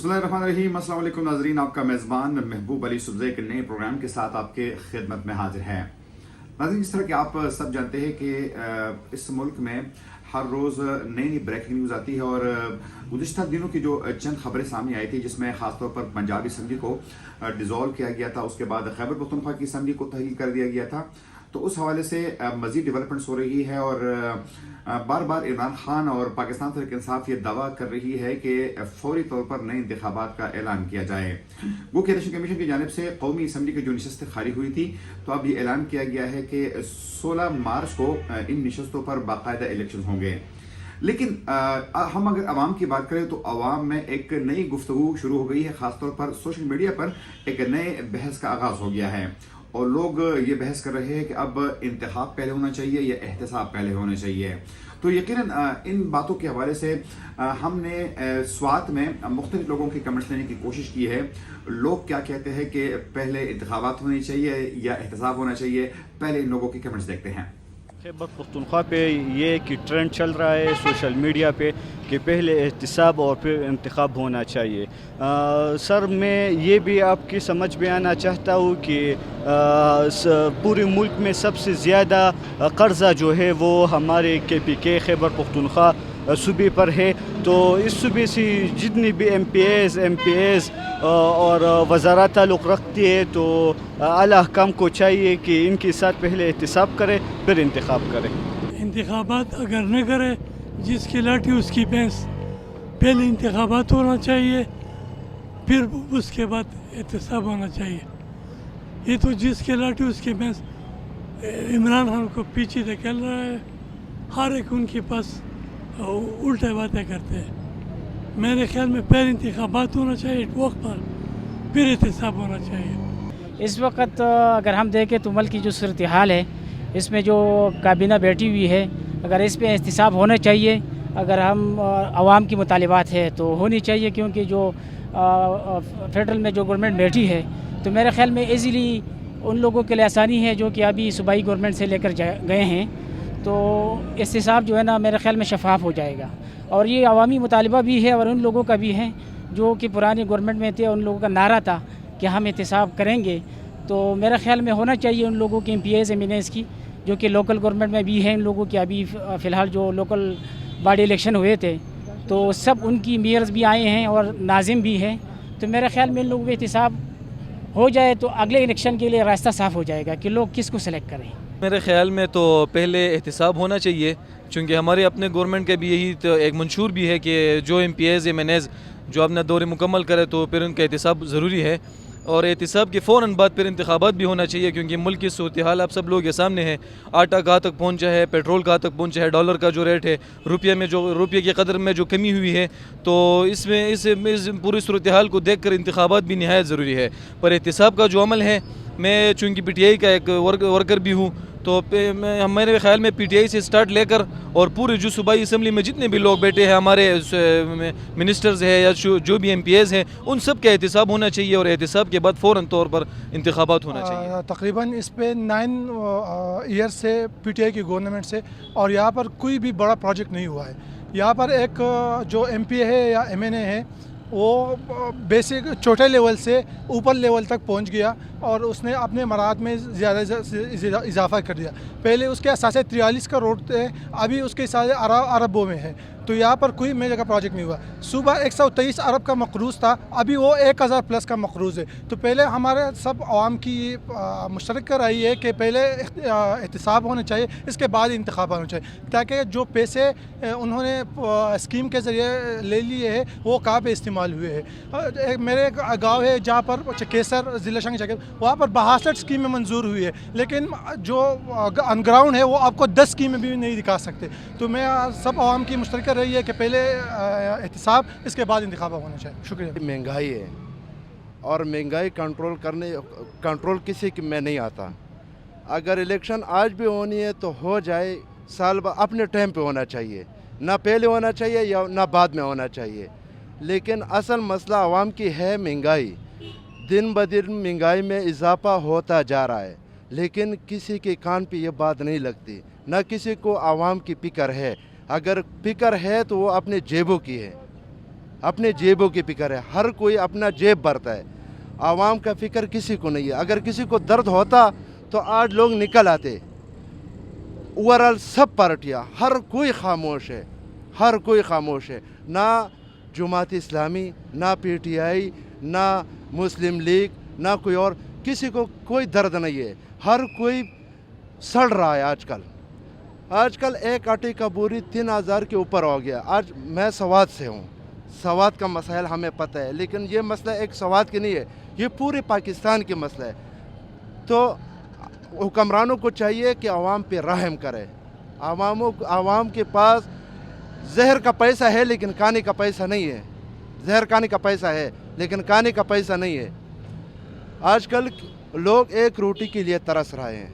बिस्मिल्लाहिर्रहमानिर्रहीम। अस्सलाम वालेकुम नाज़रीन, आपका मेज़बान महबूब अली सुबज़ई एक नए प्रोग्राम के साथ आपके खिदमत में हाजिर है। नाज़रीन, जिस तरह कि आप सब जानते हैं कि इस मुल्क में हर रोज़ नई नई ब्रेकिंग न्यूज़ आती है और गुज़िश्ता दिनों की जो चंद खबरें सामने आई थी, जिसमें ख़ासतौर पर पंजाब असम्बली को डिज़ोल्व किया गया था, उसके बाद खैबर पख्तूनख्वा की असम्बली को तहलील कर दिया गया था, तो उस हवाले से मज़ीद डेवलपमेंट्स हो रही है और बार बार इमरान खान और पाकिस्तान तहरीक इंसाफ ये दावा कर रही है कि फौरी तौर पर नए इंतखाबात का ऐलान किया जाए। वो कि इलेक्शन कमीशन की जानिब से कौमी असम्बली की जो नशस्तें खाली हुई थी, तो अब ये ऐलान किया गया है कि 16 मार्च को इन नशस्तों पर बाकायदा इलेक्शन होंगे। लेकिन हम अगर अवाम की बात करें तो अवाम में एक नई गुफ्तगू शुरू हो गई है, ख़ासतौर पर सोशल मीडिया पर एक नए बहस का आगाज़ हो गया है और लोग ये बहस कर रहे हैं कि अब इंतखाब पहले होना चाहिए या एहतसाब पहले होना चाहिए। तो यकीनन इन बातों के हवाले से हमने स्वात में मुख्तलिफ लोगों के कमेंट्स लेने की कोशिश की है। लोग क्या कहते हैं कि पहले इंतखाबात होने चाहिए या एहतसाब होना चाहिए, पहले इन लोगों के कमेंट्स देखते हैं। खैबर पख्तूनख्वा पे ये कि ट्रेंड चल रहा है सोशल मीडिया पे कि पहले एहतसाब और फिर इंतखाब होना चाहिए। सर, मैं ये भी आपकी समझ में आना चाहता हूँ कि पूरे मुल्क में सबसे ज़्यादा कर्ज़ा जो है वो हमारे KPK खैबर पख्तूनख्वा सूबे पर है। तो इस सूबे से जितनी भी MPs और वज़ारत ताल्लुक़ रखती है, तो आला हुकाम को चाहिए कि इनके साथ पहले एहतसाब करे फिर इंतखाब करे। इंतखाबात अगर न करे, जिसकी लाठी उसकी भैंस। पहले इंतखाबात होना चाहिए, फिर उसके बाद एहतसाब होना चाहिए। ये तो जिसकी लाठी उसकी भैंस इमरान खान को पीछे धकेल रहा है। हर एक उनके पास उल्टे बातें करते हैं। मेरे ख्याल में पहले इंतखाबात होना चाहिए वक्त पर, फिर एहतसाब होना चाहिए। इस वक्त अगर हम देखें तो मुल्क की जो सूरत हाल है, इसमें जो काबीना बैठी हुई है, अगर इस पे एहतसाब होना चाहिए। अगर हम आवाम की मुतालिबात है तो होनी चाहिए, क्योंकि जो फेडरल में जो गवर्नमेंट बैठी है, तो मेरे ख्याल में ईज़िली उन लोगों के लिए आसानी है जो कि अभी सूबाई गवर्नमेंट से लेकर गए हैं। तो एहतसाब जो है ना, मेरे ख्याल में शफाफ हो जाएगा और ये अवामी मुतालिबा भी है और उन लोगों का भी है जो कि पुरानी गवर्नमेंट में थे। उन लोगों का नारा था कि हम एहतसाब करेंगे, तो मेरे ख्याल में होना चाहिए उन लोगों के MPs MNAs की, जो कि लोकल गवर्नमेंट में भी हैं। इन लोगों की अभी फ़िलहाल जो लोकल बॉडी इलेक्शन हुए थे, तो सब उनकी मेयर्स भी आए हैं और नाजिम भी हैं। तो मेरे ख्याल में इन लोगों का एहतसाब हो जाए तो अगले इलेक्शन के लिए रास्ता साफ़ हो जाएगा कि लोग किसको सेलेक्ट करें। मेरे ख़्याल में तो पहले एहतसाब होना चाहिए, क्योंकि हमारे अपने गवर्नमेंट के भी यही तो एक मंशूर भी है कि जो MPs MNAs जो अपना दौरे मुकम्मल करे तो फिर उनका एहतसाब ज़रूरी है। और एहतसाब के फ़ौरन बाद फिर इंतखाबात भी होना चाहिए, क्योंकि मुल्क की सूरत हाल आप सब लोग के सामने है। आटा कहाँ तक पहुँचा है, पेट्रोल कहाँ तक पहुँचा है, डॉलर का जो रेट है, रुपये की कदर में जो कमी हुई है, तो इसमें इस पूरी सूरत हाल को देख कर इंतखाबात भी नहायत ज़रूरी है। पर एहतसाब का जो अमल है, मैं चूँकि PTI का एक वर्कर भी हूँ, तो मेरे ख्याल में PTI से स्टार्ट लेकर और पूरे जो सूबाई असम्बली में जितने भी लोग बैठे हैं, हमारे मिनिस्टर्स हैं या जो भी MPs हैं, उन सब का एहतसाब होना चाहिए और एहतसाब के बाद फ़ौरन तौर पर इंतखाबात होना चाहिए। तकरीबन इस पे 9 ईयर से PTI की गवर्नमेंट से, और यहाँ पर कोई भी बड़ा प्रोजेक्ट नहीं हुआ है। यहाँ पर एक जो MP है या MNA है, वो बेसिक छोटे लेवल से ऊपर लेवल तक पहुंच गया और उसने अपने मराद में ज़्यादा इजाफा कर दिया। पहले उसके असासे 43 करोड़ थे, अभी उसके सारे अरबों में है। तो यहाँ पर कोई मेजर का प्रोजेक्ट नहीं हुआ। सुबह 123 अरब का मकरूज़ था, अभी वो 1000 प्लस का मकरूज़ है। तो पहले हमारे सब आवाम की मुश्तरक राय है कि पहले एहतसाब होना चाहिए, इसके बाद इंतखाब होना चाहिए, ताकि जो पैसे उन्होंने स्कीम के ज़रिए ले लिए हैं वो कहाँ पे इस्तेमाल हुए हैं। मेरे गाँव है जहाँ पर चकेसर ज़िला शंग चकेसर, वहाँ पर 62 स्कीमें मंजूर हुई है, लेकिन जो अनग्राउंड है वो आपको 10 स्कीमें भी नहीं दिखा सकते। तो मैं सब आवाम की मुश्तरक रही है कि पहले एहतसाब, इसके बाद इंतखाब होना चाहिए। शुक्रिया। महंगाई है और महंगाई कंट्रोल किसी की में नहीं आता। अगर इलेक्शन आज भी होनी है तो हो जाए, साल अपने टाइम पे होना चाहिए, ना पहले होना चाहिए या ना बाद में होना चाहिए। लेकिन असल मसला आवाम की है महंगाई। दिन ब दिन महंगाई में इजाफा होता जा रहा है, लेकिन किसी के कान पे ये बात नहीं लगती, ना किसी को आवाम की फिक्र है। अगर फिक्र है तो वो अपने जेबों की है। اپنے جیبوں کی فکر ہے، ہر کوئی اپنا جیب بھرتا ہے، عوام کا فکر کسی کو نہیں ہے۔ اگر کسی کو درد ہوتا تو آج لوگ نکل آتے۔ اوورال سب پارٹیاں، ہر کوئی خاموش ہے، ہر کوئی خاموش ہے، نہ جماعت اسلامی، نہ پی ٹی آئی، نہ مسلم لیگ، نہ کوئی اور، کسی کو کوئی درد نہیں ہے، ہر کوئی سڑ رہا ہے۔ آج کل ایک آٹے کا بوری 3000 کے اوپر ہو گیا۔ آج میں سوات سے ہوں، سوات کا مسائل ہمیں پتہ ہے، لیکن یہ مسئلہ ایک سوات کی نہیں ہے، یہ پورے پاکستان کے مسئلہ ہے۔ تو حکمرانوں کو چاہیے کہ عوام پہ رحم کرے۔ عوام کے پاس زہر کا پیسہ ہے لیکن کھانے کا پیسہ نہیں ہے، زہر کھانے کا پیسہ ہے لیکن کھانے کا پیسہ نہیں ہے۔ آج کل لوگ ایک روٹی کے لیے ترس رہے ہیں۔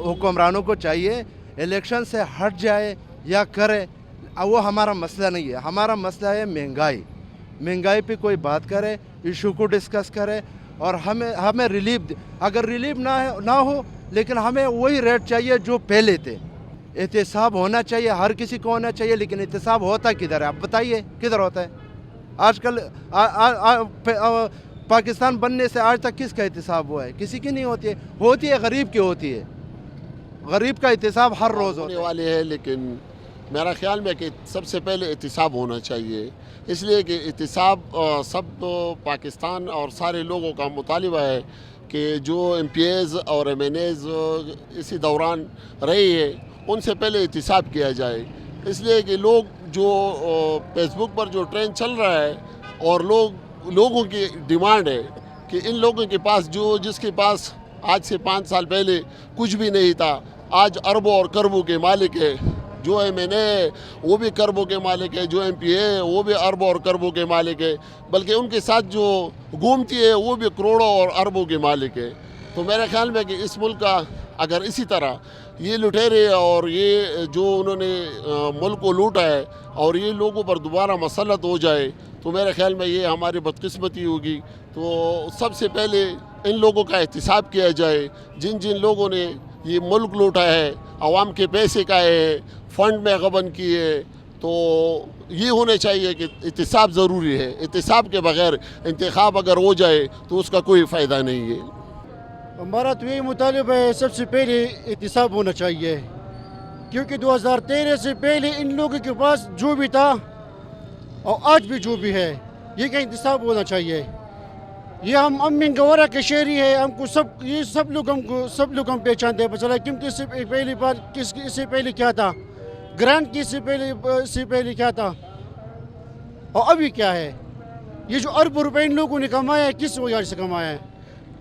حکمرانوں کو چاہیے الیکشن سے ہٹ جائے یا کرے، وہ ہمارا مسئلہ نہیں ہے، ہمارا مسئلہ ہے مہنگائی پہ کوئی بات کرے، ایشو کو ڈسکس کرے، اور ہمیں ریلیف، اگر ریلیف نہ ہو لیکن ہمیں وہی ریٹ چاہیے جو پہلے تھے۔ احتساب ہونا چاہیے، ہر کسی کو ہونا چاہیے، لیکن احتساب ہوتا کدھر ہے؟ آپ بتائیے کدھر ہوتا ہے؟ آج کل پاکستان بننے سے آج تک کس کا احتساب ہوا ہے؟ کسی کی نہیں ہوتی ہے غریب کی ہوتی ہے۔ غریب کا احتساب ہر روز ہونے والے ہے، لیکن میرا خیال میں کہ سب سے پہلے احتساب ہونا چاہیے، اس لیے کہ احتساب سب پاکستان اور سارے لوگوں کا مطالبہ ہے کہ جو ایم پی ایز اور ایم این ایز اسی دوران رہی ہے ان سے پہلے احتساب کیا جائے، اس لیے کہ لوگ جو فیس بک پر جو ٹرینڈ چل رہا ہے اور لوگوں کی ڈیمانڈ ہے کہ ان لوگوں کے پاس جس کے پاس آج سے 5 سال پہلے کچھ بھی نہیں تھا، آج اربوں اور کربوں کے مالک ہے، جو ایم این اے وہ بھی کربوں کے مالک ہے، جو ایم پی اے وہ بھی اربوں اور کربوں کے مالک ہے، بلکہ ان کے ساتھ جو گھومتی ہے وہ بھی کروڑوں اور اربوں کے مالک ہے۔ تو میرے خیال میں کہ اس ملک کا اگر اسی طرح یہ لٹیرے اور یہ جو انہوں نے ملک کو لوٹا ہے اور یہ لوگوں پر دوبارہ مسلط ہو جائے تو میرے خیال میں یہ ہماری بدقسمتی ہوگی۔ تو سب سے پہلے ان لوگوں کا احتساب کیا جائے، جن لوگوں نے یہ ملک لوٹا ہے، عوام کے پیسے کا ہے، فنڈ میں غبن کیے، تو یہ ہونے چاہیے کہ احتساب ضروری ہے۔ احتساب کے بغیر انتخاب اگر ہو جائے تو اس کا کوئی فائدہ نہیں ہے۔ ہمارا تو یہی مطالبہ ہے، سب سے پہلے احتساب ہونا چاہیے، کیونکہ 2013 سے پہلے ان لوگوں کے پاس جو بھی تھا اور آج بھی جو بھی ہے یہ کا احتساب ہونا چاہیے۔ یہ ہم امین گورا کے شہری ہے، ہم کو سب لوگ ہم پہچانتے ہیں، پتا کیونکہ اس سے پہلی بار اس سے پہلے کیا تھا، گرانٹ کی اس سے پہلے کیا تھا اور ابھی کیا ہے۔ یہ جو اربوں روپے ان لوگوں نے کمایا ہے کس وجہ سے کمایا ہے؟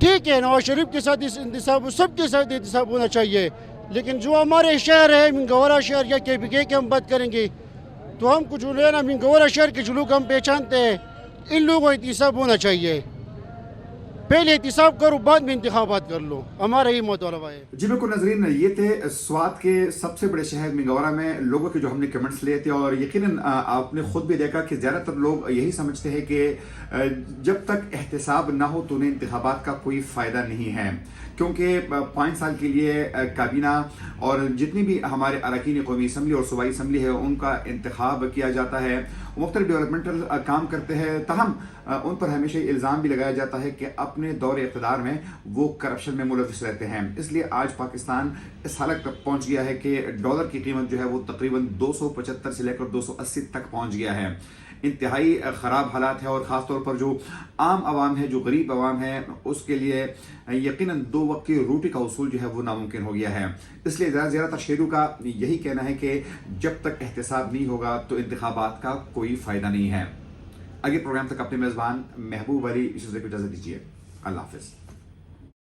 ٹھیک ہے، نواز شریف کے ساتھ انتصاب سب کے ساتھ احتساب ہونا چاہیے، لیکن جو ہمارے شہر ہے منگورا شہر یا کے پی کے ہم بات کریں گے تو ہم کو جو لینا منگورا شہر کے جو لوگ ہم پہچانتے ہیں ان لوگوں کا احتساب ہونا چاہیے۔ پہلے احتساب کرو بعد میں انتخابات کر لو، ہمارا یہ مطالبہ ہے۔ جی بالکل ناظرین، یہ تھے سوات کے سب سے بڑے شہر منگورا میں لوگوں کے جو ہم نے کمنٹس لیے تھے، اور یقیناً آپ نے خود بھی دیکھا کہ زیادہ تر لوگ یہی سمجھتے ہیں کہ جب تک احتساب نہ ہو تو انہیں انتخابات کا کوئی فائدہ نہیں ہے، کیونکہ 5 سال کے لیے کابینہ اور جتنی بھی ہمارے اراکین قومی اسمبلی اور صوبائی اسمبلی ہے ان کا انتخاب کیا جاتا ہے، مختلف ڈیولپمنٹل کام کرتے ہیں، تاہم ان پر ہمیشہ الزام بھی لگایا جاتا ہے کہ اپنے دور اقتدار میں وہ کرپشن میں ملوث رہتے ہیں۔ اس لیے آج پاکستان اس حالت تک پہنچ گیا ہے کہ ڈالر کی قیمت جو ہے وہ تقریباً 275 سے لے کر 280 تک پہنچ گیا ہے۔ انتہائی خراب حالات ہے، اور خاص طور پر جو عام عوام ہے، جو غریب عوام ہے، اس کے لیے یقیناً 2 وقت کی روٹی کا حصول جو ہے وہ ناممکن ہو گیا ہے۔ اس لیے زیادہ تر شہریوں کا یہی کہنا ہے کہ جب تک احتساب نہیں ہوگا تو انتخابات کا کوئی فائدہ نہیں ہے۔ اگلے پروگرام تک اپنے میزبان محبوب علی کو اجازت دیجیے۔ اللہ حافظ۔